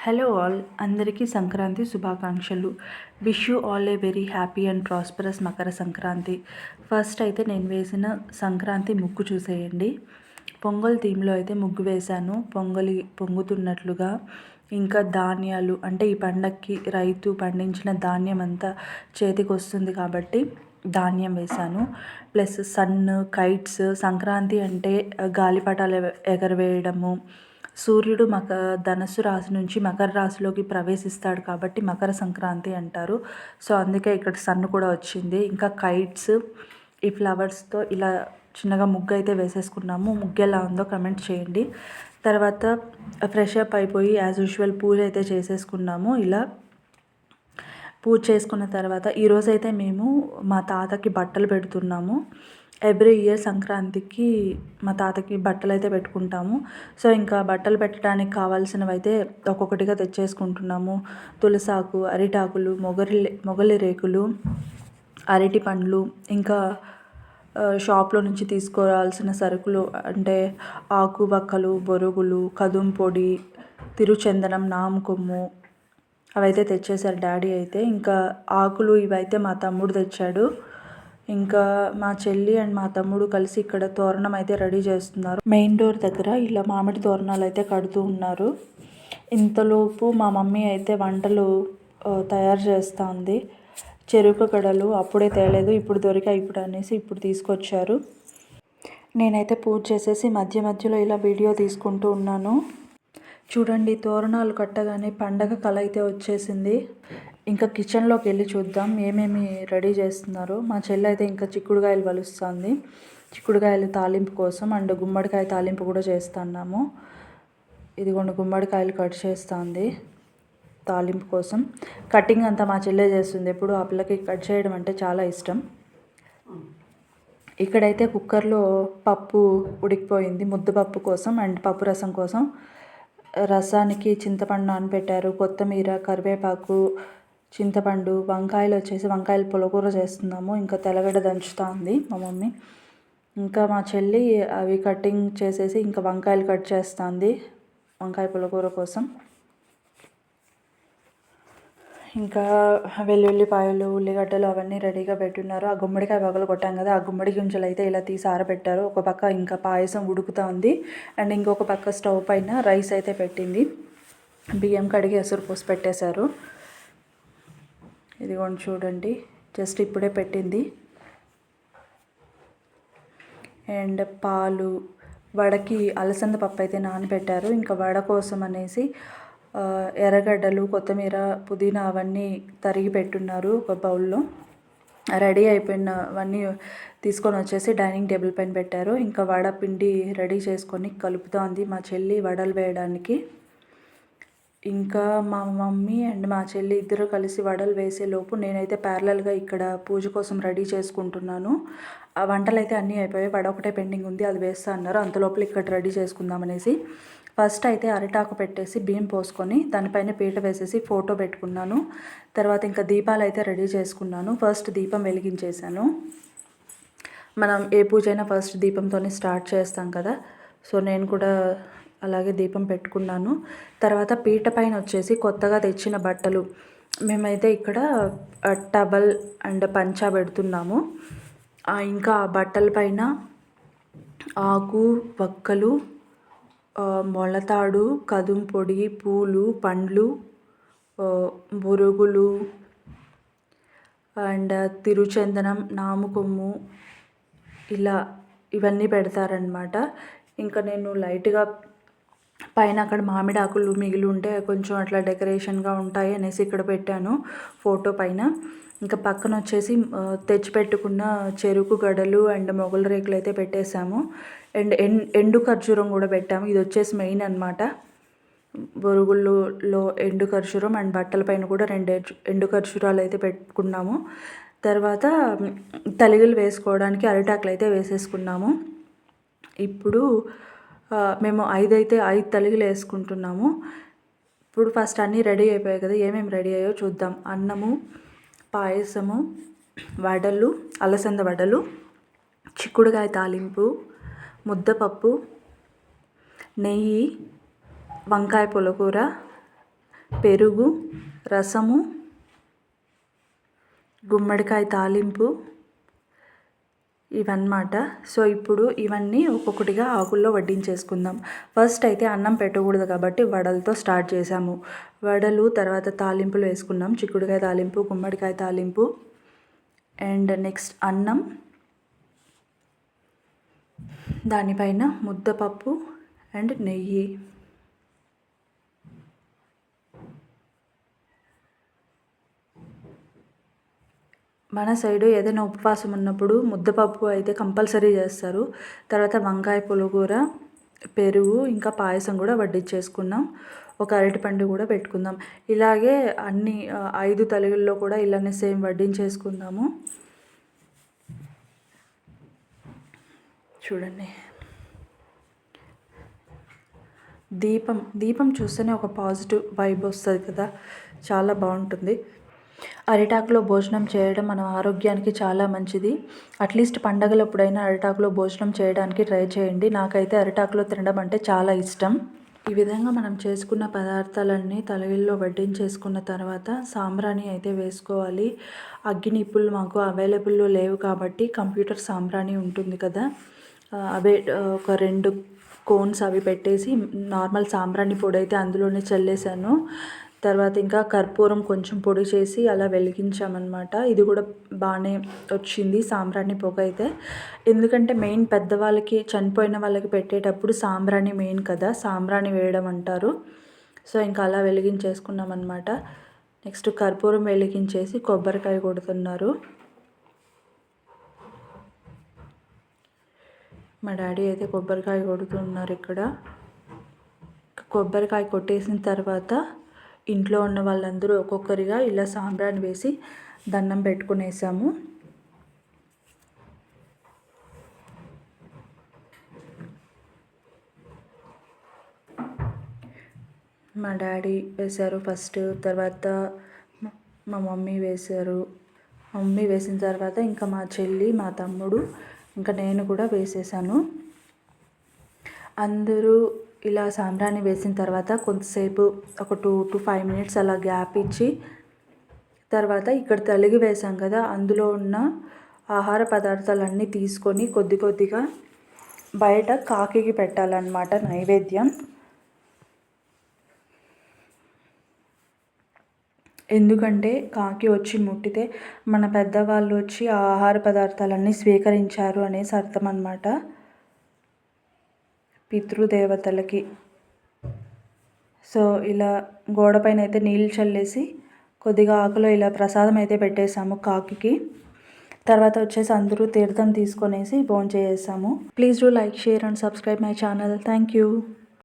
Hello all, అందరికీ సంక్రాంతి శుభాకాంక్షలు. Wish you all a very happy and prosperous Makar Sankranti. First అయితే నేను వేసిన సంక్రాంతి ముగ్గు చూసేయండి. పొంగల్ థీమ్లో అయితే ముగ్గు వేశాను, పొంగుతున్నట్లుగా. ఇంకా ధాన్యాలు అంటే ఈ పండక్కి రైతు పండించిన ధాన్యం అంతా చేతికి వస్తుంది కాబట్టి ధాన్యం వేశాను. Plus sun, kites. సంక్రాంతి అంటే గాలిపటాలు ఎగరవేయడము. సూర్యుడు ధనుస్సు రాశి నుంచి మకర రాశిలోకి ప్రవేశిస్తాడు కాబట్టి మకర సంక్రాంతి అంటారు. సో అందుకే ఇక్కడ సన్ కూడా వచ్చింది. ఇంకా కైట్స్, ఈ ఫ్లవర్స్తో ఇలా చిన్నగా ముగ్గు అయితే వేసేసుకున్నాము. ముగ్గు ఎలా ఉందో కమెంట్ చేయండి. తర్వాత ఫ్రెష్ అప్ అయిపోయి యాజ్ యూజువల్ పూజ అయితే చేసేసుకున్నాము. ఇలా పూజ చేసుకున్న తర్వాత ఈరోజైతే మేము మా తాతకి బట్టలు పెడుతున్నాము. ఎవ్రీ ఇయర్ సంక్రాంతికి మా తాతకి బట్టలు అయితే పెట్టుకుంటాము. సో ఇంకా బట్టలు పెట్టడానికి కావాల్సినవి అయితే ఒక్కొక్కటిగా తెచ్చేసుకుంటున్నాము. తులసాకు, అరిటాకులు, మొగలి రేకులు, అరటి పండ్లు, ఇంకా షాప్లో నుంచి తీసుకోవాల్సిన సరుకులు అంటే ఆకు వక్కలు, బొరుగులు, కదుం పొడి, తిరుచందనం, నామకొమ్ము అవైతే తెచ్చేశారు డాడీ అయితే. ఇంకా ఆకులు ఇవైతే మా తమ్ముడు తెచ్చాడు. ఇంకా మా చెల్లి అండ్ మా తమ్ముడు కలిసి ఇక్కడ తోరణం అయితే రెడీ చేస్తున్నారు. మెయిన్ డోర్ దగ్గర ఇలా మామిడి తోరణాలు అయితే కడుతూ ఉన్నారు. ఇంతలోపు మా మమ్మీ అయితే వంటలు తయారు చేస్తుంది. చెరుకు గడలు అప్పుడే తేలేదు, ఇప్పుడు దొరికాయి ఇప్పుడు అనేసి ఇప్పుడు తీసుకొచ్చారు. నేనైతే పూజ చేసేసి మధ్య మధ్యలో ఇలా వీడియో తీసుకుంటూ ఉన్నాను. చూడండి, తోరణాలు కట్టగానే పండగ కళ అయితే వచ్చేసింది. ఇంకా కిచెన్లోకి వెళ్ళి చూద్దాం ఏమేమి రెడీ చేస్తున్నారో. మా చెల్లి అయితే ఇంకా చిక్కుడుకాయలు వలుస్తుంది, చిక్కుడుకాయలు తాలింపు కోసం. అండ్ గుమ్మడికాయ తాలింపు కూడా చేస్తున్నాము. ఇదిగోండి గుమ్మడికాయలు కట్ చేస్తుంది తాలింపు కోసం. కటింగ్ అంతా మా చెల్లె చేస్తుంది. ఎప్పుడు ఆ పిల్లకి కట్ చేయడం అంటే చాలా ఇష్టం. ఇక్కడైతే కుక్కర్లో పప్పు ఉడికిపోయింది ముద్దపప్పు కోసం అండ్ పప్పు రసం కోసం. రసానికి చింతపండు నానబెట్టారు, కొత్తిమీర, కరివేపాకు, చింతపండు, వంకాయలు వచ్చేసి వంకాయలు పులకూర చేస్తున్నాము. ఇంకా తెల్లగడ్డ దంచుతూ ఉంది మా మమ్మీ. ఇంకా మా చెల్లి అవి కటింగ్ చేసేసి ఇంకా వంకాయలు కట్ చేస్తుంది వంకాయ పులకూర కోసం. ఇంకా వెల్లుల్లిపాయలు, ఉల్లిగడ్డలు అవన్నీ రెడీగా పెట్టున్నారు. ఆ గుమ్మడికాయ పగలు కొట్టాం కదా, ఆ గుమ్మడి గింజలు అయితే ఇలా తీసి ఆరబెట్టారు. ఒక పక్క ఇంకా పాయసం ఉడుకుతూ ఉంది అండ్ ఇంకొక పక్క స్టవ్ పైన రైస్ అయితే పెట్టింది. బియ్యం కడిగి ఎసురు పోసి పెట్టేశారు. ఇదిగోండి చూడండి, జస్ట్ ఇప్పుడే పెట్టింది. అండ్ పాలు, వడకి అలసంద పప్పు అయితే నానబెట్టారు. ఇంకా వడ కోసం అనేసి ఎర్రగడ్డలు, కొత్తిమీర, పుదీనా అవన్నీ తరిగి పెట్టున్నారు ఒక బౌల్లో. రెడీ అయిపోయినవన్నీ తీసుకొని వచ్చేసి డైనింగ్ టేబుల్ పైన పెట్టారు. ఇంకా వడ పిండి రెడీ చేసుకొని కలుపుతోంది మా చెల్లి వడలు వేయడానికి. ఇంకా మా మమ్మీ అండ్ మా చెల్లి ఇద్దరు కలిసి వడలు వేసేలోపు నేనైతే ప్యారలల్గా ఇక్కడ పూజ కోసం రెడీ చేసుకుంటున్నాను. ఆ వంటలు అయితే అన్నీ అయిపోయాయి, వడ ఒకటే పెండింగ్ ఉంది, అది వేస్తా అన్నారు. అంతలోపల ఇక్కడ రెడీ చేసుకుందామనేసి ఫస్ట్ అయితే అరిటాకు పెట్టేసి బియ్యం పోసుకొని దానిపైన పీట వేసేసి ఫోటో పెట్టుకున్నాను. తర్వాత ఇంకా దీపాలు అయితే రెడీ చేసుకున్నాను. ఫస్ట్ దీపం వెలిగించేశాను. మనం ఏ పూజ అయినా ఫస్ట్ దీపంతోనే స్టార్ట్ చేస్తాం కదా, సో నేను కూడా అలాగే దీపం పెట్టుకున్నాను. తర్వాత పీట పైన వచ్చేసి కొత్తగా తెచ్చిన బట్టలు, మేమైతే ఇక్కడ టవల్ అండ్ పంచా పెడుతున్నాము. ఇంకా బట్టల పైన ఆకు, వక్కలు, మొలతాడు, కదుం పొడి, పూలు, పండ్లు, బొరుగులు అండ్ తిరుచందనం, నామకొమ్ము ఇలా ఇవన్నీ పెడతారనమాట. ఇంకా నేను లైట్గా పైన అక్కడ మామిడి ఆకులు మిగిలి ఉంటే కొంచెం అట్లా డెకరేషన్గా ఉంటాయి అనేసి ఇక్కడ పెట్టాను ఫోటో పైన. ఇంకా పక్కన వచ్చేసి తెచ్చిపెట్టుకున్న చెరుకు గడలు అండ్ మొగల రేకులు అయితే పెట్టేశాము. అండ్ ఎండు ఖర్జూరం కూడా పెట్టాము. ఇది వచ్చేసి మెయిన్ అనమాట. బొరుగుల్లో ఎండు ఖర్జూరం అండ్ బట్టల పైన కూడా 2 ఎండు ఖర్జూరాలు అయితే పెట్టుకున్నాము. తర్వాత తలిగలు వేసుకోవడానికి అరిటాకులు అయితే వేసేసుకున్నాము. ఇప్పుడు మేము 5 తలిగలు వేసుకుంటున్నాము. ఇప్పుడు ఫస్ట్ అన్నీ రెడీ అయిపోయాయి కదా, ఏమేమి రెడీ అయ్యో చూద్దాం. అన్నము, పాయసము, వడలు, అలసంద వడలు, చిక్కుడుకాయ తాలింపు, ముద్దపప్పు, నెయ్యి, వంకాయ పులకూర, పెరుగు, రసము, గుమ్మడికాయ తాలింపు ఇవన్నమాట. సో ఇప్పుడు ఇవన్నీ ఒక్కొక్కటిగా ఆకుల్లో వడ్డించేసుకుందాం. ఫస్ట్ అయితే అన్నం పెట్టకూడదు కాబట్టి వడలతో స్టార్ట్ చేసాము. వడలు, తర్వాత తాలింపులు వేసుకున్నాం. చిక్కుడుకాయ తాలింపు, గుమ్మడికాయ తాలింపు అండ్ నెక్స్ట్ అన్నం, దానిపైన ముద్దపప్పు అండ్ నెయ్యి. మన సైడు ఏదైనా ఉపవాసం ఉన్నప్పుడు ముద్దపప్పు అయితే కంపల్సరీ చేస్తారు. తర్వాత వంకాయ పులిహోర, పెరుగు, ఇంకా పాయసం కూడా వడ్డించేసుకున్నాం. ఒక అరటిపండు కూడా పెట్టుకుందాం. ఇలాగే అన్ని 5 తలుగుల్లో కూడా ఇలానే సేమ్ వడ్డించేసుకుందాము. చూడండి, దీపం చూస్తేనే ఒక పాజిటివ్ వైబ్ వస్తుంది కదా, చాలా బాగుంటుంది. అరిటాకులో భోజనం చేయడం మన ఆరోగ్యానికి చాలా మంచిది. అట్లీస్ట్ పండగలప్పుడైనా అరిటాకులో భోజనం చేయడానికి ట్రై చేయండి. నాకైతే అరిటాకులో తినడం అంటే చాలా ఇష్టం. ఈ విధంగా మనం చేసుకున్న పదార్థాలన్నీ తలవిల్లో వడ్డించేసుకున్న తర్వాత సాంబ్రాణి అయితే వేసుకోవాలి. అగ్గినిప్పులు మాకు అవైలబుల్లో లేవు కాబట్టి కంప్యూటర్ సాంబ్రాణి ఉంటుంది కదా, అవే ఒక 2 కోన్స్ అవి పెట్టేసి నార్మల్ సాంబ్రాణి పొడి అయితే అందులోనే చల్లేసాను. తర్వాత ఇంకా కర్పూరం కొంచెం పొడి చేసి అలా వెలిగించామన్నమాట. ఇది కూడా బాగానే వచ్చింది సాంబ్రాణి పొగ అయితే. ఎందుకంటే మెయిన్ పెద్దవాళ్ళకి, చనిపోయిన వాళ్ళకి పెట్టేటప్పుడు సాంబ్రాణి మెయిన్ కదా, సాంబ్రాణి వేయడం అంటారు. సో ఇంకా అలా వెలిగించేసుకున్నాం అన్నమాట. నెక్స్ట్ కర్పూరం వెలిగించేసి కొబ్బరికాయ కొడుతున్నారు. మా డాడీ అయితే కొబ్బరికాయ కొడుతున్నారు ఇక్కడ. కొబ్బరికాయ కొట్టేసిన తర్వాత ఇంట్లో ఉన్న వాళ్ళందరూ ఒక్కొక్కరిగా ఇలా సాంబ్రాణి వేసి దండం పెట్టుకునేసాము. మా డాడీ వేశారు ఫస్ట్, తర్వాత మా మమ్మీ వేశారు. మమ్మీ వేసిన తర్వాత ఇంకా మా చెల్లి, మా తమ్ముడు, ఇంకా నేను కూడా వేసేసాను. అందరూ ఇలా సాంబ్రాణి వేసిన తర్వాత కొంతసేపు ఒక 2 to 5 మినిట్స్ అలా గ్యాప్ ఇచ్చి, తర్వాత ఇక్కడ తలిగి వేసాం కదా, అందులో ఉన్న ఆహార పదార్థాలన్నీ తీసుకొని కొద్ది కొద్దిగా బయట కాకికి పెట్టాలన్నమాట నైవేద్యం. ఎందుకంటే కాకి వచ్చి ముట్టితే మన పెద్దవాళ్ళు వచ్చి ఆ ఆహార పదార్థాలన్నీ స్వీకరించారు అనేసి అర్థం అన్నమాట, పితృదేవతలకి. సో ఇలా గోడపైన అయితే నీళ్ళు చల్లేసి కొద్దిగా ఆకులో ఇలా ప్రసాదం అయితే పెట్టేసాము కాకికి. తర్వాత వచ్చేసి అందరూ తీర్థం తీసుకొనేసి భోంచేసాము. Please do like, share and subscribe my channel. Thank you.